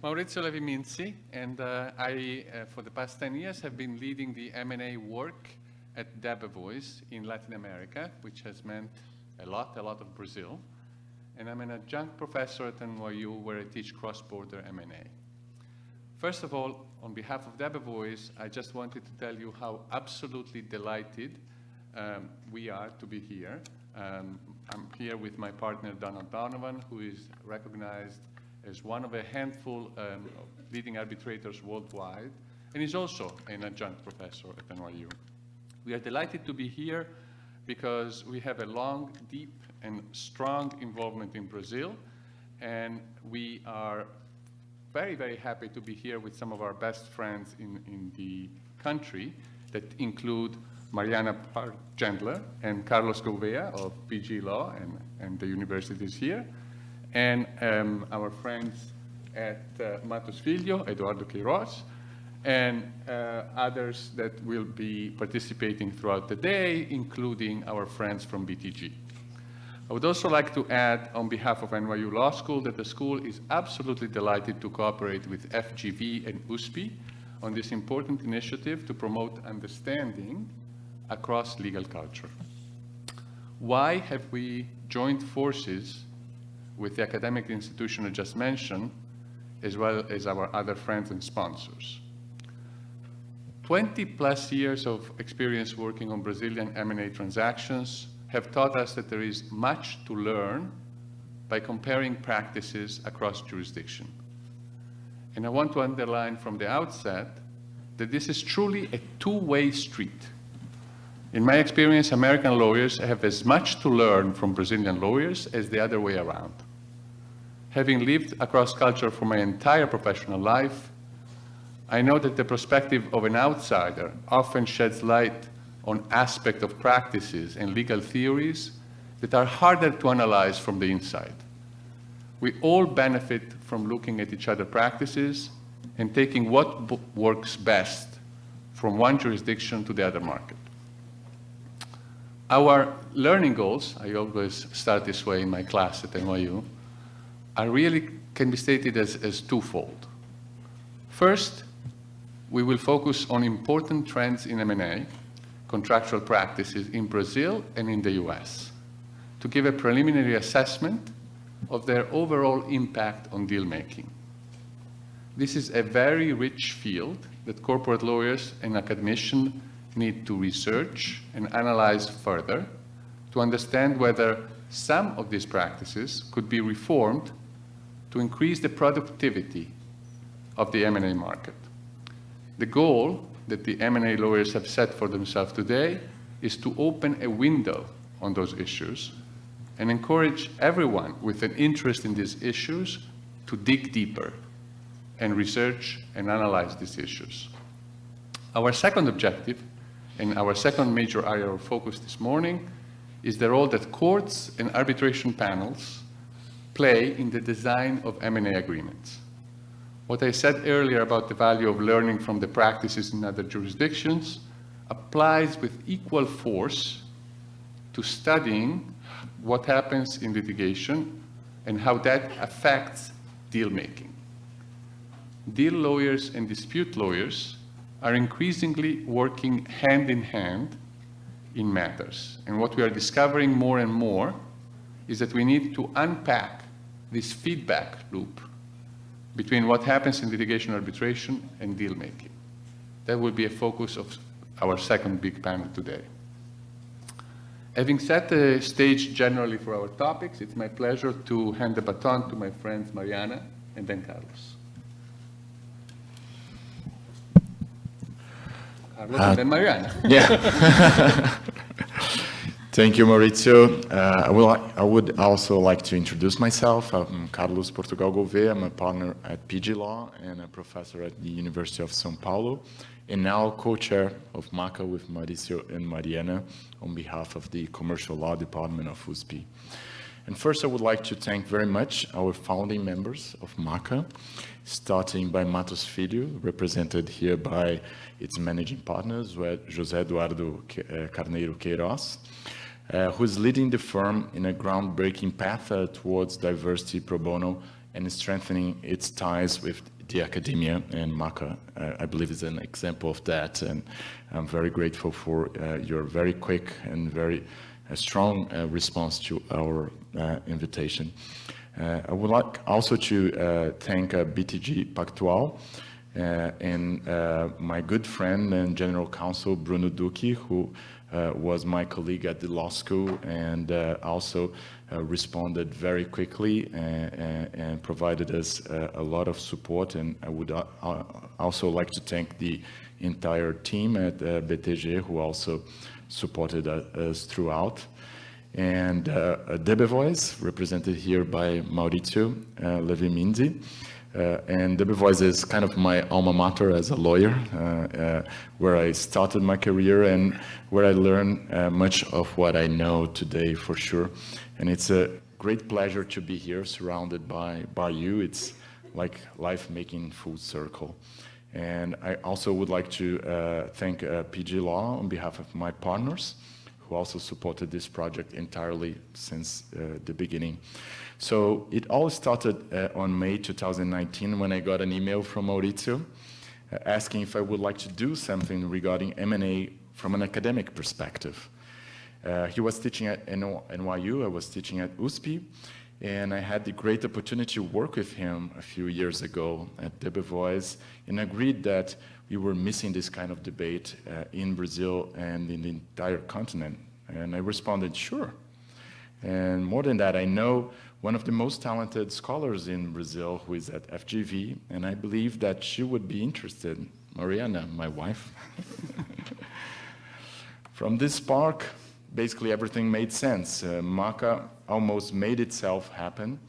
Maurizio Levi-Minzi, and I, for the past 10 years, have been leading the M&A work at Debevoise in Latin America, which has meant a lot of Brazil. And I'm an adjunct professor at NYU, where I teach cross-border M&A. First of all, on behalf of Debevoise, I just wanted to tell you how absolutely delighted we are to be here. I'm here with my partner, Donald Donovan, who is recognized as one of a handful of leading arbitrators worldwide, and is also an adjunct professor at NYU. We are delighted to be here because we have a long, deep, and strong involvement in Brazil, and we are very happy to be here with some of our best friends in the country that include Mariana Pargendler and Carlos Gouvêa of PGLaw and the universities here, and our friends at Mattos Filho, Eduardo Queiroz, and others that will be participating throughout the day, including our friends from BTG. I would also like to add, on behalf of NYU Law School, that the school is absolutely delighted to cooperate with FGV and USP on this important initiative to promote understanding across legal culture. Why have we joined forces with the academic institution I just mentioned, as well as our other friends and sponsors? 20+ years of experience working on Brazilian M&A transactions have taught us that there is much to learn by comparing practices across jurisdiction. And I want to underline from the outset that this is truly a two-way street. In my experience, American lawyers have as much to learn from Brazilian lawyers as the other way around. Having lived across culture for my entire professional life, I know that the perspective of an outsider often sheds light on aspects of practices and legal theories that are harder to analyze from the inside. We all benefit from looking at each other's practices and taking what works best from one jurisdiction to the other market. Our learning goals, I always start this way in my class at NYU, can be stated as twofold. First, we will focus on important trends in M&A, contractual practices in Brazil and in the US, to give a preliminary assessment of their overall impact on deal making. This is a very rich field that corporate lawyers and academicians need to research and analyze further to understand whether some of these practices could be reformed to increase the productivity of the M&A market. The goal that the M&A lawyers have set for themselves today is to open a window on those issues and encourage everyone with an interest in these issues to dig deeper and research and analyze these issues. Our second objective and our second major area of focus this morning is the role that courts and arbitration panels play in the design of M&A agreements. What I said earlier about the value of learning from the practices in other jurisdictions applies with equal force to studying what happens in litigation and how that affects deal making. Deal lawyers and dispute lawyers are increasingly working hand in hand in matters. And what we are discovering more and more is that we need to unpack this feedback loop between what happens in litigation arbitration and deal making. That will be a focus of our second big panel today. Having set the stage generally for our topics, it's my pleasure to hand the baton to my friends Mariana and then Carlos. Carlos and then Mariana. Yeah. Thank you, Maurizio. I would also like to introduce myself. I'm Carlos Portugal Gouvêa. I'm a partner at PGLaw and a professor at the University of São Paulo, and now co-chair of MACA with Maurizio and Mariana on behalf of the Commercial Law Department of USP. And first, I would like to thank very much our founding members of MACA, starting by Mattos Filho, represented here by its managing partners, José Eduardo Carneiro Queiroz, who is leading the firm in a groundbreaking path towards diversity pro bono and strengthening its ties with the academia, and MACA, I believe, is an example of that, and I'm very grateful for your very quick and very strong response to our invitation. I would like also to thank BTG Pactual and my good friend and general counsel Bruno Ducchi, who was my colleague at the law school and also responded very quickly and provided us a lot of support. And I would also like to thank the entire team at BTG who also supported us throughout. And Debevoise, represented here by Maurizio Levi-Minzi. And Debevoise is kind of my alma mater as a lawyer, where I started my career and where I learned much of what I know today for sure. And it's a great pleasure to be here surrounded by you. It's like life making full circle. And I also would like to thank PGLaw on behalf of my partners, who also supported this project entirely since the beginning. So it all started on May 2019 when I got an email from Maurizio asking if I would like to do something regarding M&A from an academic perspective. He was teaching at NYU, I was teaching at USP, and I had the great opportunity to work with him a few years ago at Debevoise, and agreed that we were missing this kind of debate in Brazil and in the entire continent. And I responded, sure. And more than that, I know one of the most talented scholars in Brazil who is at FGV, and I believe that she would be interested, Mariana, my wife. From this spark, basically everything made sense. MACA almost made itself happen.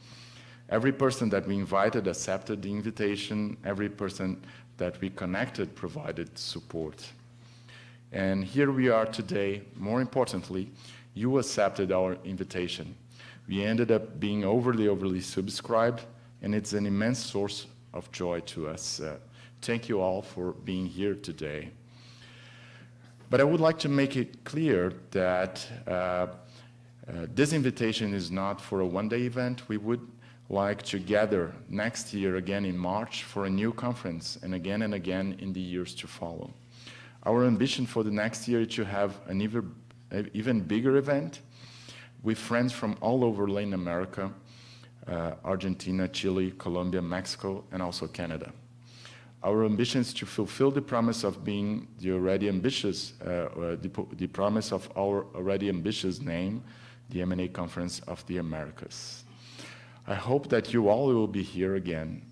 Every person that we invited accepted the invitation. Every person that we connected provided support. And here we are today. More importantly, you accepted our invitation. We ended up being overly subscribed, and it's an immense source of joy to us. Thank you all for being here today. But I would like to make it clear that this invitation is not for a one-day event. We would like to gather next year again in March for a new conference, and again in the years to follow. Our ambition for the next year is to have an even bigger event with friends from all over Latin America, Argentina, Chile, Colombia, Mexico, and also Canada. Our ambition is to fulfill the promise of being the already ambitious, the promise of our already ambitious name, the M&A Conference of the Americas. I hope that you all will be here again.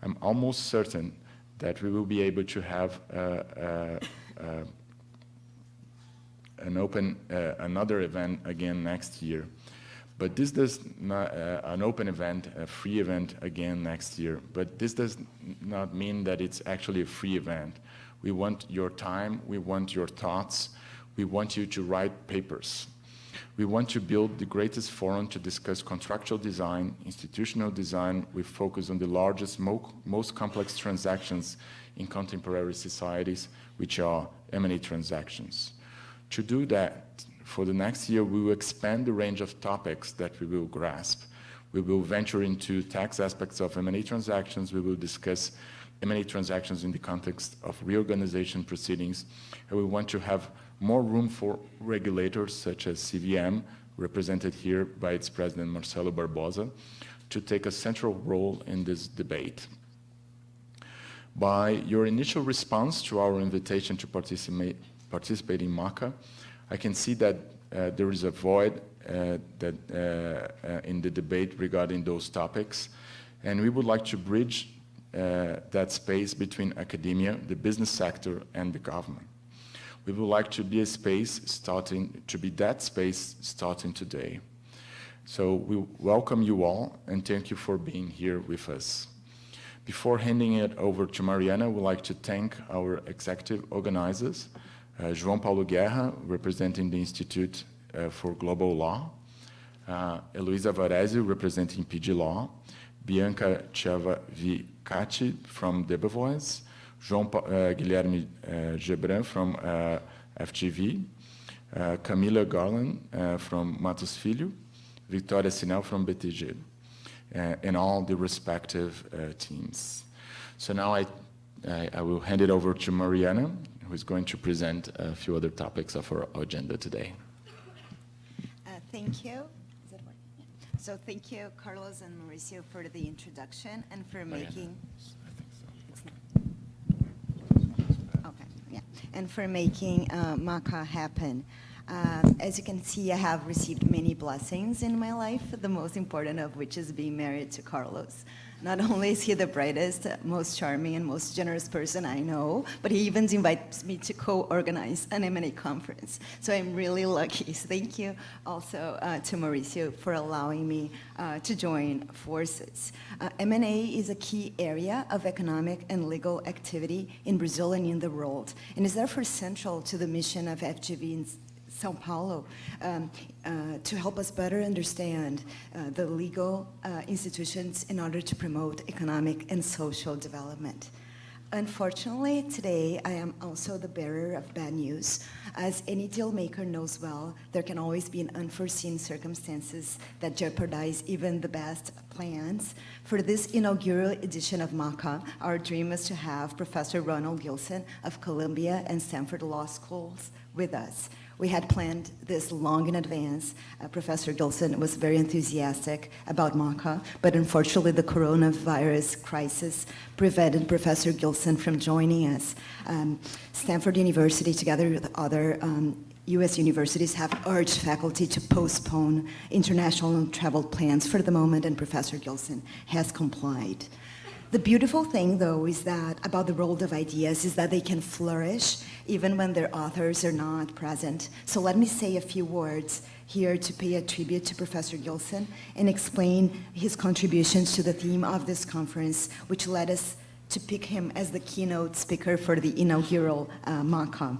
I'm almost certain that we will be able to have another event again next year. But this does not, an open event, a free event again next year. But this does not mean that it's actually a free event. We want your time, we want your thoughts, we want you to write papers. We want to build the greatest forum to discuss contractual design, institutional design, with focus on the largest, most complex transactions in contemporary societies, which are M&A transactions. To do that, for the next year, we will expand the range of topics that we will grasp. We will venture into tax aspects of M&A transactions. We will discuss M&A transactions in the context of reorganization proceedings. And we want to have more room for regulators such as CVM, represented here by its president Marcelo Barbosa, to take a central role in this debate. By your initial response to our invitation to participate in MACA, I can see that there is a void in the debate regarding those topics, and we would like to bridge that space between academia, the business sector, and the government. We would like to be that space starting today. So we welcome you all, and thank you for being here with us. Before handing it over to Mariana, we'd like to thank our executive organizers, João Paulo Guerra, representing the Institute for Global Law, Eloisa Varese, representing PGLaw, Bianca Chiavicati from Debevoise, Guilherme Gebran from FGV, Camila Garland from Mattos Filho, Victoria Sinel from BTG, and all the respective teams. So now I will hand it over to Mariana, who is going to present a few other topics of our agenda today. Thank you. Is that working? Yeah. So thank you, Carlos and Maurizio, for the introduction and for making. Okay, yeah, and for making MACA happen. As you can see, I have received many blessings in my life, the most important of which is being married to Carlos. Not only is he the brightest, most charming, and most generous person I know, but he even invites me to co-organize an M&A conference. So I'm really lucky. So thank you also to Maurizio for allowing me to join forces. M&A is a key area of economic and legal activity in Brazil and in the world, and is therefore central to the mission of FGV in São Paulo to help us better understand the legal institutions in order to promote economic and social development. Unfortunately, today I am also the bearer of bad news. As any deal maker knows well, there can always be unforeseen circumstances that jeopardize even the best plans. For this inaugural edition of MACA, our dream is to have Professor Ronald Gilson of Columbia and Stanford Law Schools with us. We had planned this long in advance. Professor Gilson was very enthusiastic about MACA, but unfortunately the coronavirus crisis prevented Professor Gilson from joining us. Stanford University, together with other U.S. universities, have urged faculty to postpone international travel plans for the moment, and Professor Gilson has complied. The beautiful thing, though, is that about the world of ideas is that they can flourish even when their authors are not present. So let me say a few words here to pay a tribute to Professor Gilson and explain his contributions to the theme of this conference, which led us to pick him as the keynote speaker for the inaugural MACA.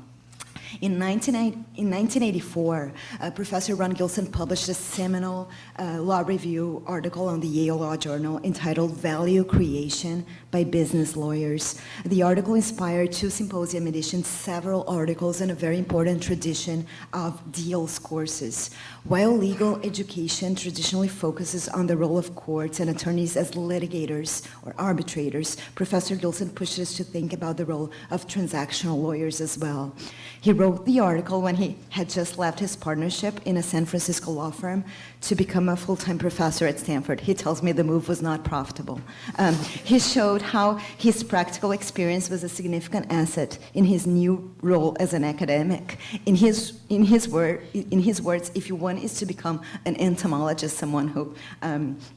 In 1984, Professor Ron Gilson published a seminal law review article on the Yale Law Journal entitled Value Creation by Business Lawyers. The article inspired 2 symposium editions, several articles, and a very important tradition of deals courses. While legal education traditionally focuses on the role of courts and attorneys as litigators or arbitrators, Professor Gilson pushed us to think about the role of transactional lawyers as well. He wrote the article when he had just left his partnership in a San Francisco law firm to become a full-time professor at Stanford. He tells me the move was not profitable. He showed how his practical experience was a significant asset in his new role as an academic. In his words, if one is to become an entomologist, someone who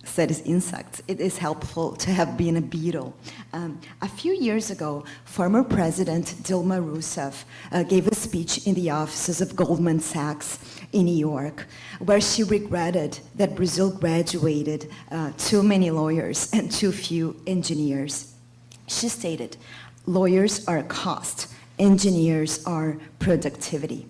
studies insects, it is helpful to have been a beetle. A few years ago, former President Dilma Rousseff gave a speech in the offices of Goldman Sachs in New York, where she regretted that Brazil graduated too many lawyers and too few engineers. She stated, "Lawyers are cost, engineers are productivity."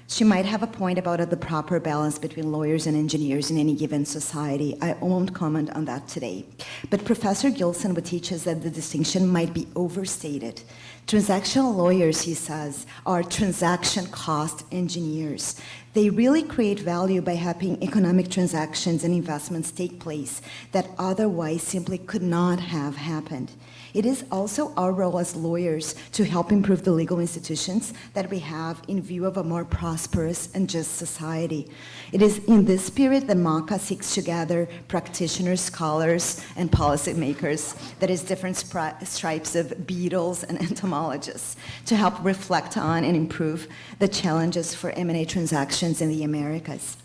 She might have a point about the proper balance between lawyers and engineers in any given society. I won't comment on that today. But Professor Gilson would teach us that the distinction might be overstated. Transactional lawyers, he says, are transaction cost engineers. They really create value by helping economic transactions and investments take place that otherwise simply could not have happened. It is also our role as lawyers to help improve the legal institutions that we have in view of a more prosperous and just society. It is in this spirit that MACA seeks to gather practitioners, scholars, and policymakers, that is different stripes of beetles and entomologists, to help reflect on and improve the challenges for M&A transactions in the Americas.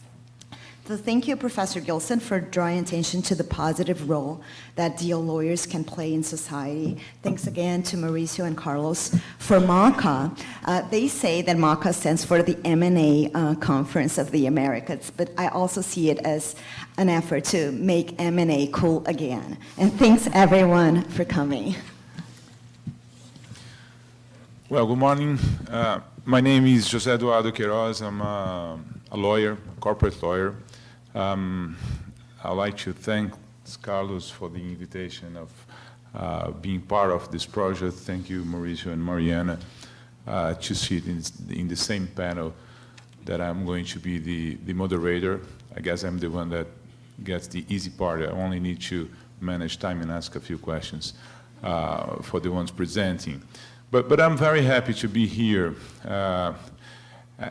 So thank you, Professor Gilson, for drawing attention to the positive role that deal lawyers can play in society. Thanks again to Maurizio and Carlos. For MACA, they say that MACA stands for the M&A Conference of the Americas, but I also see it as an effort to make M&A cool again. And thanks, everyone, for coming. Well, good morning. My name is José Eduardo Queiroz. I'm a lawyer, a corporate lawyer. I'd like to thank Carlos for the invitation of being part of this project. Thank you, Maurizio and Mariana, to sit in the same panel that I'm going to be the moderator. I guess I'm the one that gets the easy part. I only need to manage time and ask a few questions for the ones presenting. But I'm very happy to be here.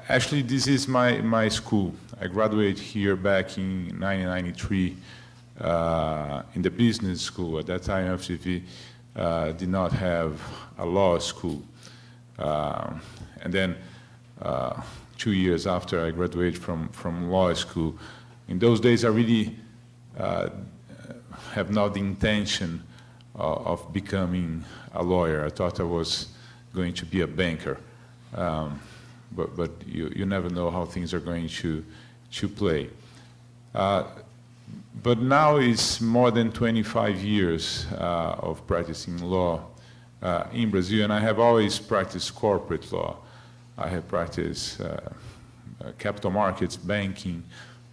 Actually, this is my school. I graduated here back in 1993 in the business school. At that time, FGV did not have a law school. And then 2 years after I graduated from law school, in those days I really have not the intention of becoming a lawyer. I thought I was going to be a banker. But you never know how things are going to play. But now it's more than 25 years of practicing law in Brazil, and I have always practiced corporate law. I have practiced capital markets, banking,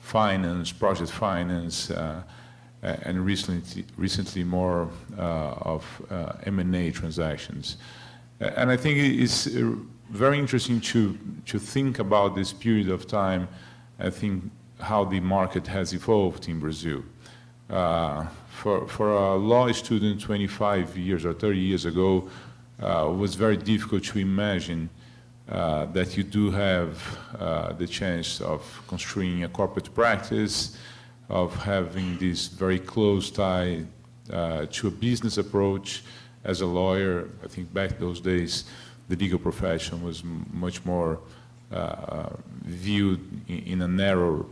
finance, project finance, and recently more of M&A transactions. And I think it's very interesting to think about this period of time. I think how the market has evolved in Brazil. For a law student 25 years or 30 years ago, it was very difficult to imagine that you do have the chance of construing a corporate practice, of having this very close tie to a business approach as a lawyer. I think back those days, the legal profession was much more viewed in a narrow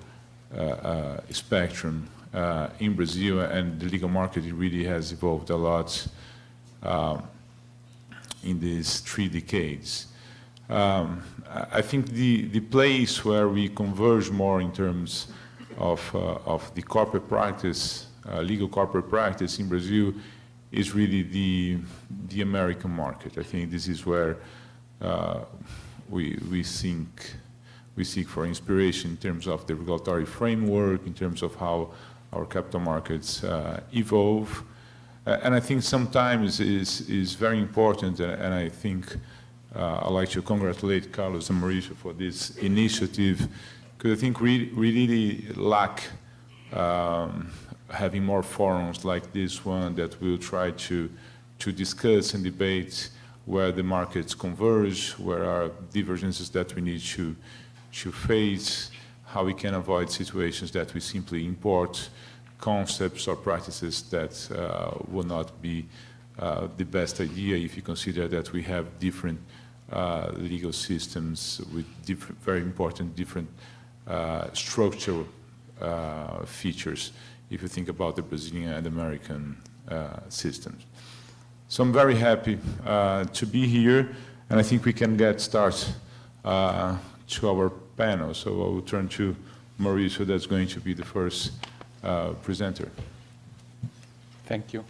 spectrum in Brazil, and the legal market really has evolved a lot in these 3 decades. I think the place where we converge more in terms of the corporate practice, legal corporate practice in Brazil, is really the American market. I think this is where we seek for inspiration in terms of the regulatory framework, in terms of how our capital markets evolve. And I think sometimes is very important, and I think I'd like to congratulate Carlos and Maurizio for this initiative, because I think we really lack having more forums like this one that will try to discuss and debate where the markets converge, where are divergences that we need to face, how we can avoid situations that we simply import concepts or practices that will not be the best idea if you consider that we have different legal systems with very important different structural features if you think about the Brazilian and American systems. So I'm very happy to be here, and I think we can get started to our panel. So I will turn to Maurizio, that's going to be the first presenter. Thank you.